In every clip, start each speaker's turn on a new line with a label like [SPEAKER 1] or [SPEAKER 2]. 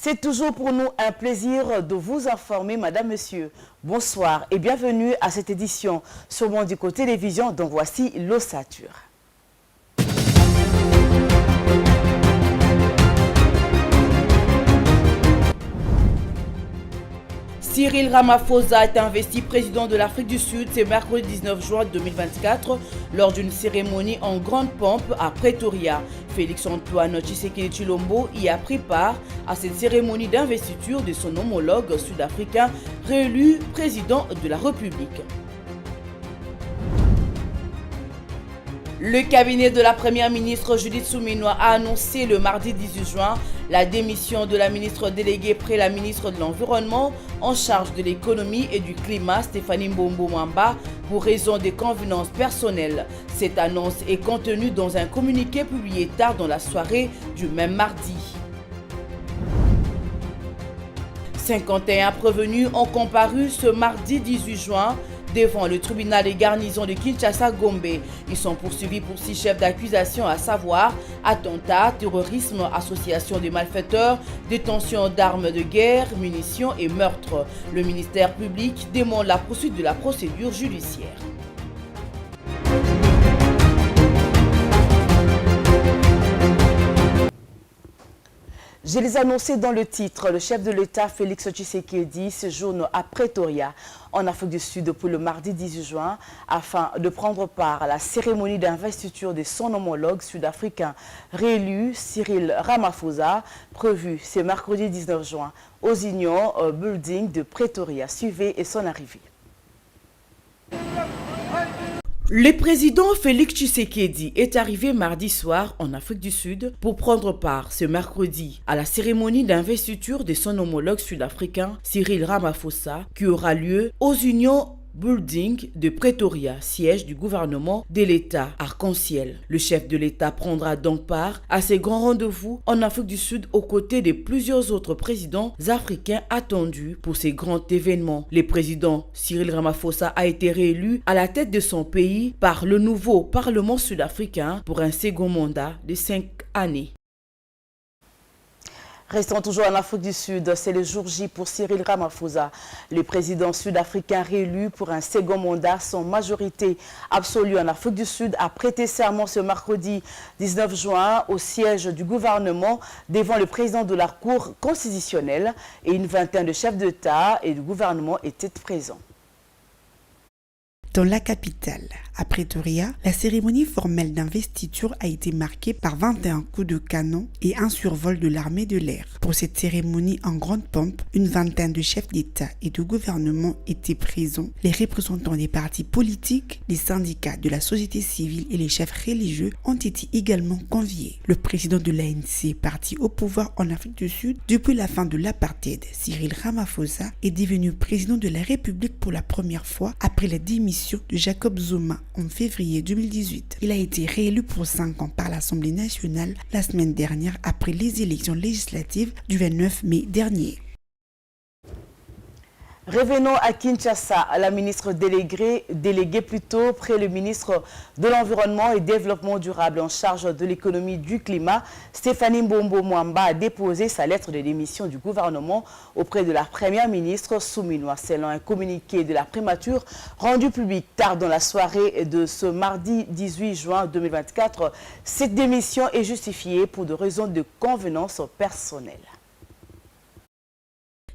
[SPEAKER 1] C'est toujours pour nous un plaisir de vous informer, Madame, Monsieur. Bonsoir et bienvenue à cette édition sur Mondico Télévision, dont voici l'ossature. Cyril Ramaphosa est investi président de l'Afrique du Sud ce mercredi 19 juin 2024 lors d'une cérémonie en grande pompe à Pretoria. Félix-Antoine Tshisekedi Tshilombo y a pris part à cette cérémonie d'investiture de son homologue sud-africain réélu président de la République. Le cabinet de la première ministre Judith Suminwa a annoncé le mardi 18 juin la démission de la ministre déléguée près la ministre de l'Environnement en charge de l'économie et du climat, Stéphanie Mbombo Mwamba, pour raison de convenances personnelles. Cette annonce est contenue dans un communiqué publié tard dans la soirée du même mardi. 51 prévenus ont comparu ce mardi 18 juin devant le tribunal des garnisons de Kinshasa-Gombe. Ils sont poursuivis pour 6 chefs d'accusation, à savoir attentat, terrorisme, association de malfaiteurs, détention d'armes de guerre, munitions et meurtre. Le ministère public demande la poursuite de la procédure judiciaire. Je les annonçais dans le titre. Le chef de l'État, Félix Tshisekedi, séjourne à Pretoria, en Afrique du Sud, pour le mardi 18 juin, afin de prendre part à la cérémonie d'investiture de son homologue sud-africain réélu, Cyril Ramaphosa, prévue ce mercredi 19 juin aux Union Building de Pretoria. Suivez et son arrivée. Le président Félix Tshisekedi est arrivé mardi soir en Afrique du Sud pour prendre part ce mercredi à la cérémonie d'investiture de son homologue sud-africain Cyril Ramaphosa qui aura lieu aux Union Building de Pretoria, siège du gouvernement de l'État Arc-en-Ciel. Le chef de l'État prendra donc part à ces grands rendez-vous en Afrique du Sud aux côtés de plusieurs autres présidents africains attendus pour ces grands événements. Le président Cyril Ramaphosa a été réélu à la tête de son pays par le nouveau Parlement sud-africain pour un second mandat de 5 années. Restons toujours en Afrique du Sud, c'est le jour J pour Cyril Ramaphosa. Le président sud-africain réélu pour un second mandat sans majorité absolue en Afrique du Sud a prêté serment ce mercredi 19 juin au siège du gouvernement devant le président de la Cour constitutionnelle et une vingtaine de chefs d'État et de gouvernement étaient présents.
[SPEAKER 2] Dans la capitale, à Pretoria, la cérémonie formelle d'investiture a été marquée par 21 coups de canon et un survol de l'armée de l'air. Pour cette cérémonie en grande pompe, une vingtaine de chefs d'État et de gouvernement étaient présents. Les représentants des partis politiques, les syndicats de la société civile et les chefs religieux ont été également conviés. Le président de l'ANC, parti au pouvoir en Afrique du Sud depuis la fin de l'apartheid, Cyril Ramaphosa, est devenu président de la République pour la première fois après la démission de Jacob Zuma en février 2018. Il a été réélu pour 5 ans par l'Assemblée nationale la semaine dernière après les élections législatives du 29 mai dernier.
[SPEAKER 1] Revenons à Kinshasa. La ministre déléguée plutôt près le ministre de l'Environnement et Développement durable en charge de l'économie du climat, Stéphanie Mbombo Mwamba, a déposé sa lettre de démission du gouvernement auprès de la première ministre Suminwa. Selon un communiqué de la primature rendu public tard dans la soirée de ce mardi 18 juin 2024, cette démission est justifiée pour des raisons de convenance personnelle.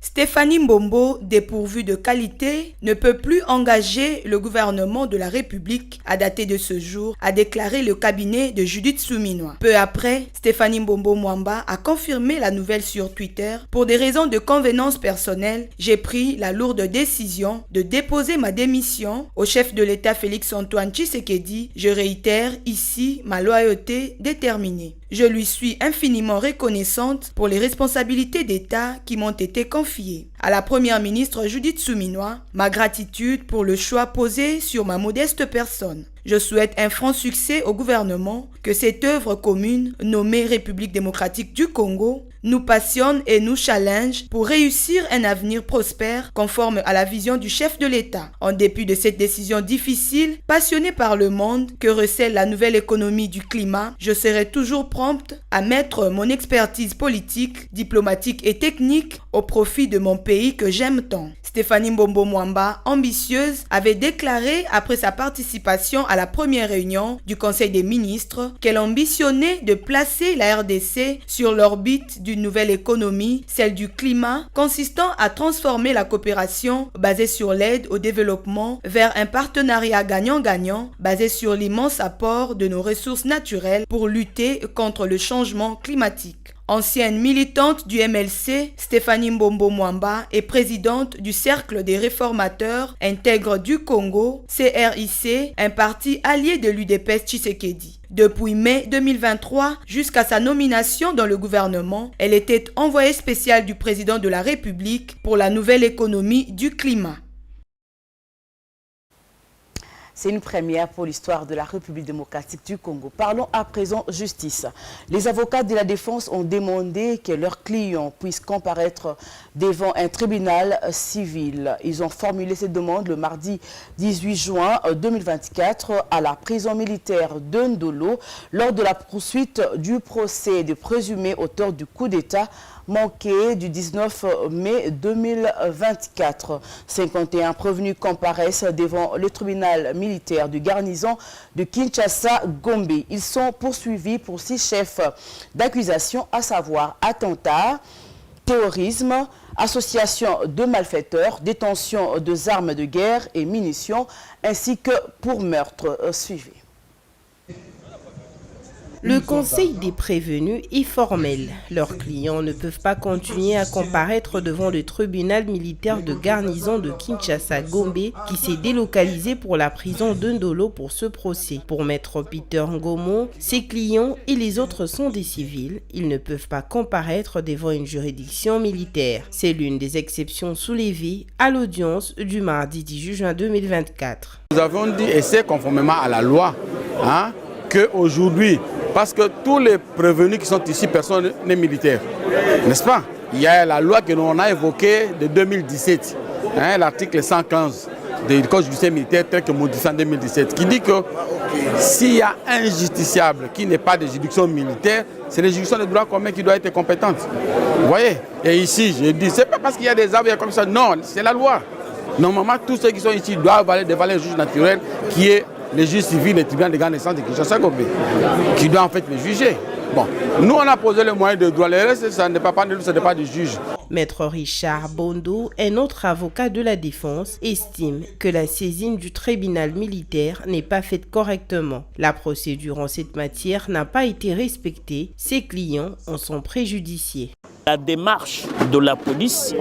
[SPEAKER 3] Stéphanie Mbombo, dépourvue de qualité, ne peut plus engager le gouvernement de la République à dater de ce jour, a déclaré le cabinet de Judith Suminwa. Peu après, Stéphanie Mbombo Mwamba a confirmé la nouvelle sur Twitter. Pour des raisons de convenance personnelle, j'ai pris la lourde décision de déposer ma démission au chef de l'État Félix-Antoine Tshisekedi. Je réitère ici ma loyauté déterminée. Je lui suis infiniment reconnaissante pour les responsabilités d'État qui m'ont été confiées. À la première ministre Judith Suminwa, ma gratitude pour le choix posé sur ma modeste personne. Je souhaite un franc succès au gouvernement, que cette œuvre commune, nommée République démocratique du Congo, nous passionne et nous challenge pour réussir un avenir prospère conforme à la vision du chef de l'État. En dépit de cette décision difficile, passionnée par le monde que recèle la nouvelle économie du climat, je serai toujours prompte à mettre mon expertise politique, diplomatique et technique au profit de mon pays que j'aime tant. Stéphanie Mbombo Mwamba, ambitieuse, avait déclaré après sa participation à la première réunion du Conseil des ministres qu'elle ambitionnait de placer la RDC sur l'orbite d'une nouvelle économie, celle du climat, consistant à transformer la coopération basée sur l'aide au développement vers un partenariat gagnant-gagnant basé sur l'immense apport de nos ressources naturelles pour lutter contre le changement climatique. Ancienne militante du MLC, Stéphanie Mbombo Mwamba est présidente du Cercle des réformateurs intègres du Congo, CRIC, un parti allié de l'UDPS Tshisekedi. Depuis mai 2023 jusqu'à sa nomination dans le gouvernement, elle était envoyée spéciale du président de la République pour la nouvelle économie du climat.
[SPEAKER 1] C'est une première pour l'histoire de la République démocratique du Congo. Parlons à présent justice. Les avocats de la défense ont demandé que leurs clients puissent comparaître devant un tribunal civil. Ils ont formulé cette demande le mardi 18 juin 2024 à la prison militaire de Ndolo lors de la poursuite du procès des présumés auteurs du coup d'État manqué du 19 mai 2024. 51 prévenus comparaissent devant le tribunal militaire de garnison de Kinshasa-Gombe. Ils sont poursuivis pour 6 chefs d'accusation, à savoir attentat, terrorisme, association de malfaiteurs, détention de armes de guerre et munitions, ainsi que pour meurtre. Suivez.
[SPEAKER 4] Le conseil des prévenus est formel. Leurs clients ne peuvent pas continuer à comparaître devant le tribunal militaire de garnison de Kinshasa-Gombe qui s'est délocalisé pour la prison de Ndolo pour ce procès. Pour maître Peter Ngomo, ses clients et les autres sont des civils. Ils ne peuvent pas comparaître devant une juridiction militaire. C'est l'une des exceptions soulevées à l'audience du mardi 18 juin 2024.
[SPEAKER 5] Nous avons dit, et c'est conformément à la loi, qu'aujourd'hui, parce que tous les prévenus qui sont ici, personne n'est militaire, n'est-ce pas? Il y a la loi que l'on a évoquée de 2017, l'article 115 du Code judiciaire militaire tel que modifié en 2017, qui dit que s'il y a un justiciable qui n'est pas de juridiction militaire, c'est la juridiction de droit commun qui doit être compétente. Vous voyez? Et ici, je dis, c'est pas parce qu'il y a des arbres comme ça, non, c'est la loi. Normalement, tous ceux qui sont ici doivent aller devant le juge naturel qui est les juges civils, les tribunaux de grande instance de Kinshasa-Gombe, qui doit en fait les juger. Bon, nous on a posé le moyen de droit, le reste, ça n'est pas nous, ce n'est pas du juge.
[SPEAKER 4] Maître Richard Bondo, un autre avocat de la défense, estime que la saisine du tribunal militaire n'est pas faite correctement. La procédure en cette matière n'a pas été respectée. Ses clients en sont préjudiciés.
[SPEAKER 6] La démarche de la police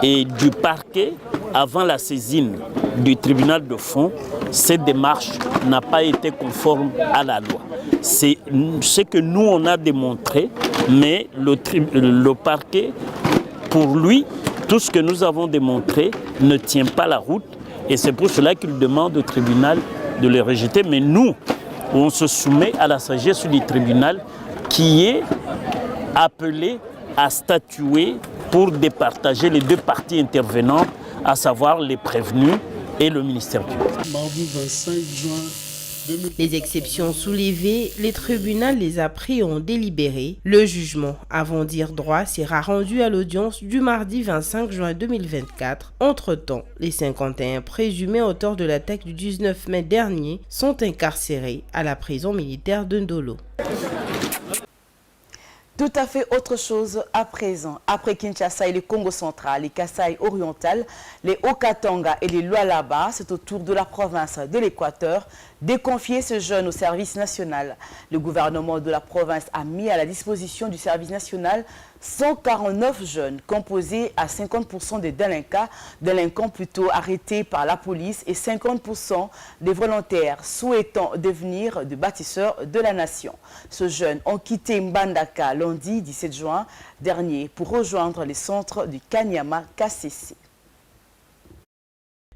[SPEAKER 6] et du parquet avant la saisine du tribunal de fond, cette démarche n'a pas été conforme à la loi. C'est ce que nous on a démontré, mais le parquet, pour lui, tout ce que nous avons démontré ne tient pas la route et c'est pour cela qu'il demande au tribunal de le rejeter. Mais nous, on se soumet à la sagesse du tribunal qui est appelé à statuer pour départager les deux parties intervenantes, à savoir les prévenus et le ministère public.
[SPEAKER 7] Mardi 25 juin.
[SPEAKER 4] Les exceptions soulevées, les tribunaux les a pris en délibéré. Le jugement, avant dire droit, sera rendu à l'audience du mardi 25 juin 2024. Entre-temps, les 51 présumés auteurs de l'attaque du 19 mai dernier sont incarcérés à la prison militaire de Ndolo.
[SPEAKER 1] Tout à fait autre chose à présent. Après Kinshasa et le Congo central, les Kasaï oriental, les Haut-Katanga et les Lualaba, c'est au tour de la province de l'Équateur. de confier ce jeune au service national. Le gouvernement de la province a mis à la disposition du service national 149 jeunes, composés à 50% des délinquants plutôt arrêtés par la police et 50% des volontaires souhaitant devenir des bâtisseurs de la nation. Ces jeunes ont quitté Mbandaka lundi 17 juin dernier pour rejoindre les centres du Kanyama KCC.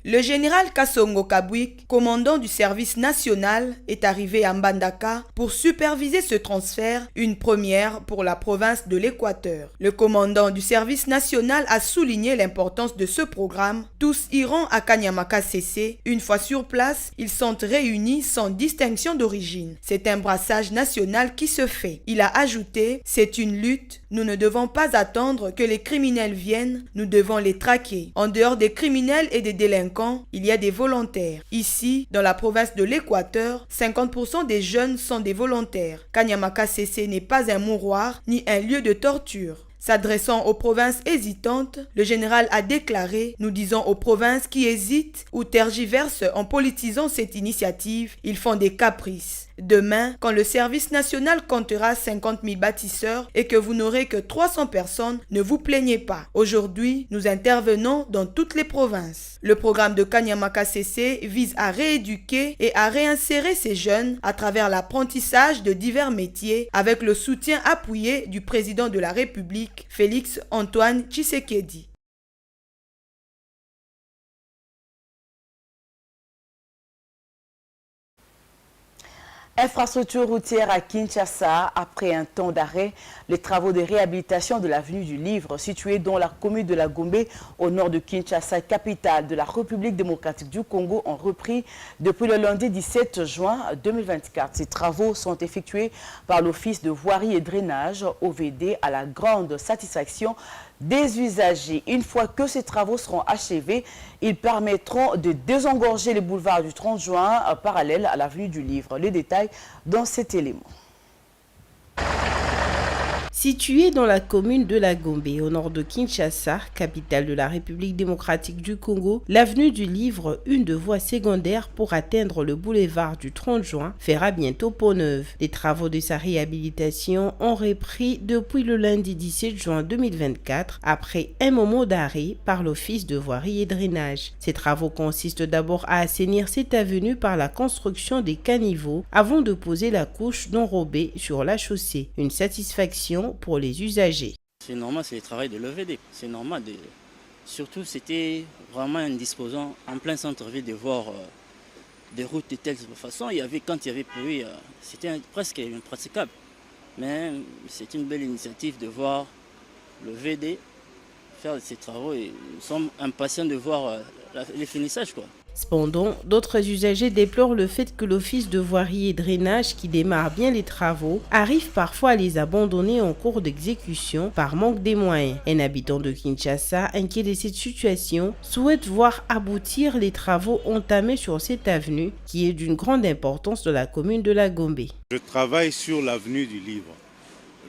[SPEAKER 3] Le général Kassongo Kabwik, commandant du service national, est arrivé à Mbandaka pour superviser ce transfert, une première pour la province de l'Équateur. Le commandant du service national a souligné l'importance de ce programme. Tous iront à Kanyama KCC. Une fois sur place, ils sont réunis sans distinction d'origine. C'est un brassage national qui se fait. Il a ajouté, c'est une lutte. Nous ne devons pas attendre que les criminels viennent. Nous devons les traquer. En dehors des criminels et des délinquants, il y a des volontaires. Ici, dans la province de l'Équateur, 50% des jeunes sont des volontaires. Kanyama KCC n'est pas un mouroir ni un lieu de torture. S'adressant aux provinces hésitantes, le général a déclaré « Nous disons aux provinces qui hésitent ou tergiversent en politisant cette initiative, ils font des caprices. Demain, quand le service national comptera 50 000 bâtisseurs et que vous n'aurez que 300 personnes, ne vous plaignez pas. Aujourd'hui, nous intervenons dans toutes les provinces. » Le programme de Kanyama KCC vise à rééduquer et à réinsérer ces jeunes à travers l'apprentissage de divers métiers avec le soutien appuyé du président de la République, Félix Antoine Tshisekedi.
[SPEAKER 1] Infrastructure routière à Kinshasa, après un temps d'arrêt, les travaux de réhabilitation de l'avenue du Livre, située dans la commune de la Gombe, au nord de Kinshasa, capitale de la République démocratique du Congo, ont repris depuis le lundi 17 juin 2024. Ces travaux sont effectués par l'Office de voirie et drainage, OVD, à la grande satisfaction des usagers. Une fois que ces travaux seront achevés, ils permettront de désengorger les boulevards du 30 juin parallèle à l'avenue du Livre. Les détails dans cet élément.
[SPEAKER 4] Située dans la commune de la Gombe, au nord de Kinshasa, capitale de la République démocratique du Congo, l'avenue du Livre, une de voies secondaires pour atteindre le boulevard du 30 juin, fera bientôt peau neuve. Les travaux de sa réhabilitation ont repris depuis le lundi 17 juin 2024, après un moment d'arrêt par l'Office de voirie et drainage. Ces travaux consistent d'abord à assainir cette avenue par la construction des caniveaux avant de poser la couche d'enrobé sur la chaussée. Une satisfaction pour les usagers.
[SPEAKER 8] C'est normal, c'est le travail de l'OVD. C'est normal. Surtout, c'était vraiment indisposant en plein centre-ville de voir des routes de telle façon. Quand il y avait plu, c'était presque impraticable. Mais c'est une belle initiative de voir le VD faire ces travaux et nous sommes impatients de voir les finissages, quoi.
[SPEAKER 4] Cependant, d'autres usagers déplorent le fait que l'Office de voirie et drainage, qui démarre bien les travaux, arrive parfois à les abandonner en cours d'exécution par manque des moyens. Un habitant de Kinshasa, inquiet de cette situation, souhaite voir aboutir les travaux entamés sur cette avenue qui est d'une grande importance de la commune de la Gombe.
[SPEAKER 9] Je travaille sur l'avenue du Livre.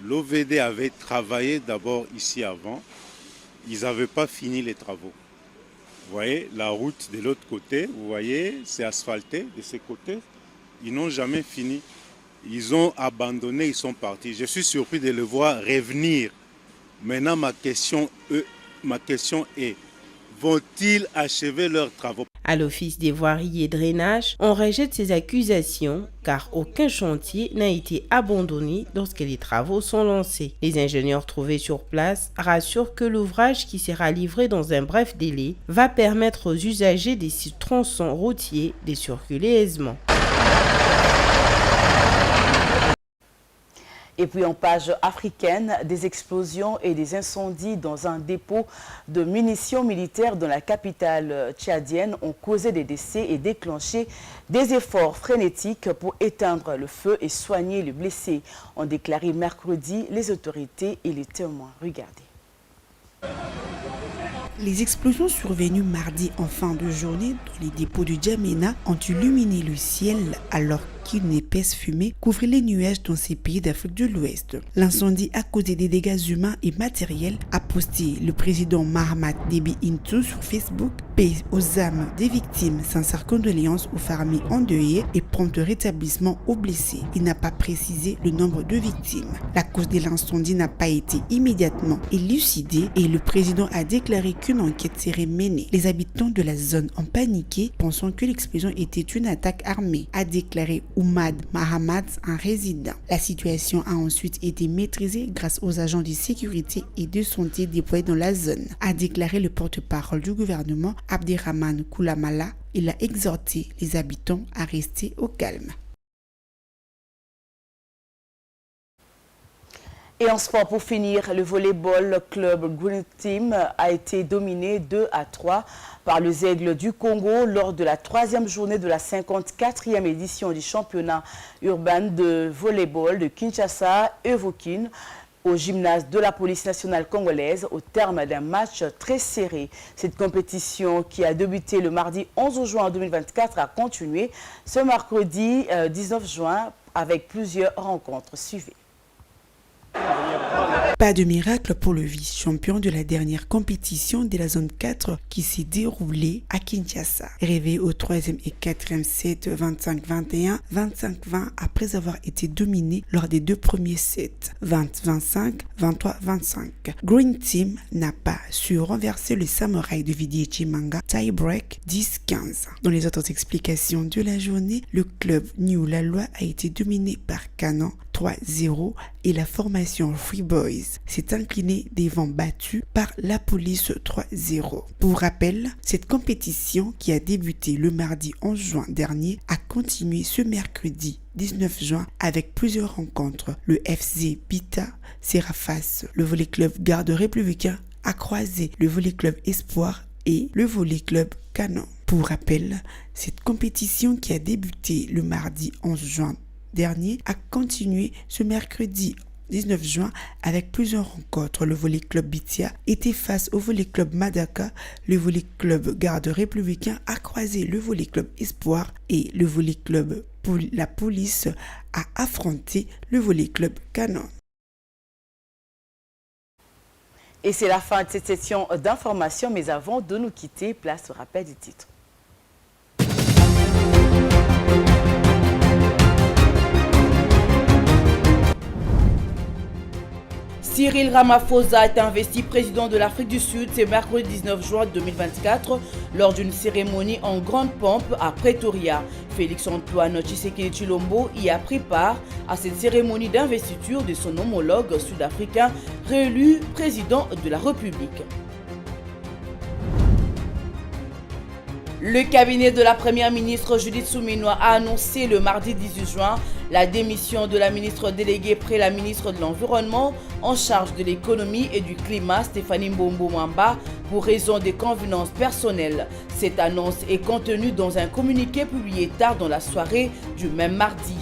[SPEAKER 9] L'OVD avait travaillé d'abord ici avant. Ils n'avaient pas fini les travaux. Vous voyez, la route de l'autre côté, vous voyez, c'est asphalté de ce côté. Ils n'ont jamais fini. Ils ont abandonné, ils sont partis. Je suis surpris de le voir revenir. Maintenant, ma question est, vont-ils achever leurs travaux?
[SPEAKER 4] À l'Office des voiries et drainage, on rejette ces accusations car aucun chantier n'a été abandonné lorsque les travaux sont lancés. Les ingénieurs trouvés sur place rassurent que l'ouvrage qui sera livré dans un bref délai va permettre aux usagers des tronçons routiers de circuler aisément.
[SPEAKER 1] Et puis en page africaine, des explosions et des incendies dans un dépôt de munitions militaires dans la capitale tchadienne ont causé des décès et déclenché des efforts frénétiques pour éteindre le feu et soigner les blessés, ont déclaré mercredi les autorités et les témoins. Regardez.
[SPEAKER 2] Les explosions survenues mardi en fin de journée dans les dépôts de Djamena ont illuminé le ciel alors qu'une épaisse fumée couvrait les nuages dans ces pays d'Afrique de l'Ouest. L'incendie a causé des dégâts humains et matériels, a posté le président Mahamat Déby Itno sur Facebook. Paix aux âmes des victimes, sincères condoléances aux familles endeuillées et prompt rétablissement aux blessés. Il n'a pas précisé le nombre de victimes. La cause de l'incendie n'a pas été immédiatement élucidée et le président a déclaré qu'une enquête serait menée. Les habitants de la zone ont paniqué, pensant que l'explosion était une attaque armée, a déclaré Oumad Mahamat, un résident. La situation a ensuite été maîtrisée grâce aux agents de sécurité et de santé déployés dans la zone, a déclaré le porte-parole du gouvernement Abderrahmane Koulamala. Il a exhorté les habitants à rester au calme.
[SPEAKER 1] Et en sport, pour finir, le volleyball club Green Team a été dominé 2-3 par les Aigles du Congo lors de la 3e journée de la 54e édition du championnat urbain de volleyball de Kinshasa, Evokin, au gymnase de la police nationale congolaise au terme d'un match très serré. Cette compétition qui a débuté le mardi 11 juin 2024 a continué ce mercredi 19 juin avec plusieurs rencontres. Suivez.
[SPEAKER 2] Pas de miracle pour le vice-champion de la dernière compétition de la zone 4 qui s'est déroulée à Kinshasa. Réveillé au 3e et 4e set 25-21, 25-20 après avoir été dominé lors des 2 premiers sets 20-25, 23-25. Green Team n'a pas su renverser le samouraï de Vidi Chimanga tie-break 10-15. Dans les autres explications de la journée, le club New La Loi a été dominé par Canon 3-0 et la formation Free Boys s'est inclinée devant battu par la police 3-0. Pour rappel, cette compétition qui a débuté le mardi 11 juin dernier a continué ce mercredi 19 juin avec plusieurs rencontres. Le FC Pita Serafas, le volley club Garde républicain a croisé le volley club Espoir et le volley club Canon. Pour rappel, cette compétition qui a débuté le mardi 11 juin dernier a continué ce mercredi 19 juin avec plusieurs rencontres. Le volley club Bitia était face au volley club Madaka. Le volley club Garde républicain a croisé le volley club Espoir et le volley club La Police a affronté le volley club Canon.
[SPEAKER 1] Et c'est la fin de cette session d'information, mais avant de nous quitter, place au rappel des titres. Cyril Ramaphosa est investi président de l'Afrique du Sud ce mercredi 19 juin 2024 lors d'une cérémonie en grande pompe à Pretoria. Félix-Antoine Tshisekedi Tshilombo y a pris part à cette cérémonie d'investiture de son homologue sud-africain réélu président de la République. Le cabinet de la première ministre Judith Suminwa a annoncé le mardi 18 juin la démission de la ministre déléguée près la ministre de l'Environnement en charge de l'économie et du climat, Stéphanie Mbombo Mwamba, pour raison des convenances personnelles. Cette annonce est contenue dans un communiqué publié tard dans la soirée du même mardi.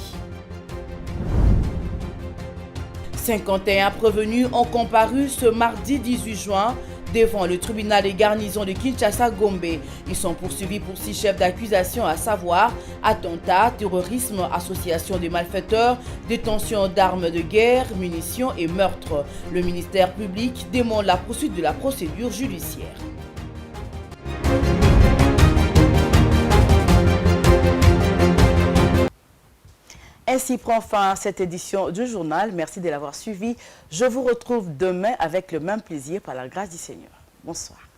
[SPEAKER 1] 51 prévenus ont comparu ce mardi 18 juin devant le tribunal des garnisons de Kinshasa-Gombe. Ils sont poursuivis pour 6 chefs d'accusation, à savoir attentat, terrorisme, association de malfaiteurs, détention d'armes de guerre, munitions et meurtres. Le ministère public demande la poursuite de la procédure judiciaire. Ainsi prend fin cette édition du journal. Merci de l'avoir suivi. Je vous retrouve demain avec le même plaisir par la grâce du Seigneur. Bonsoir.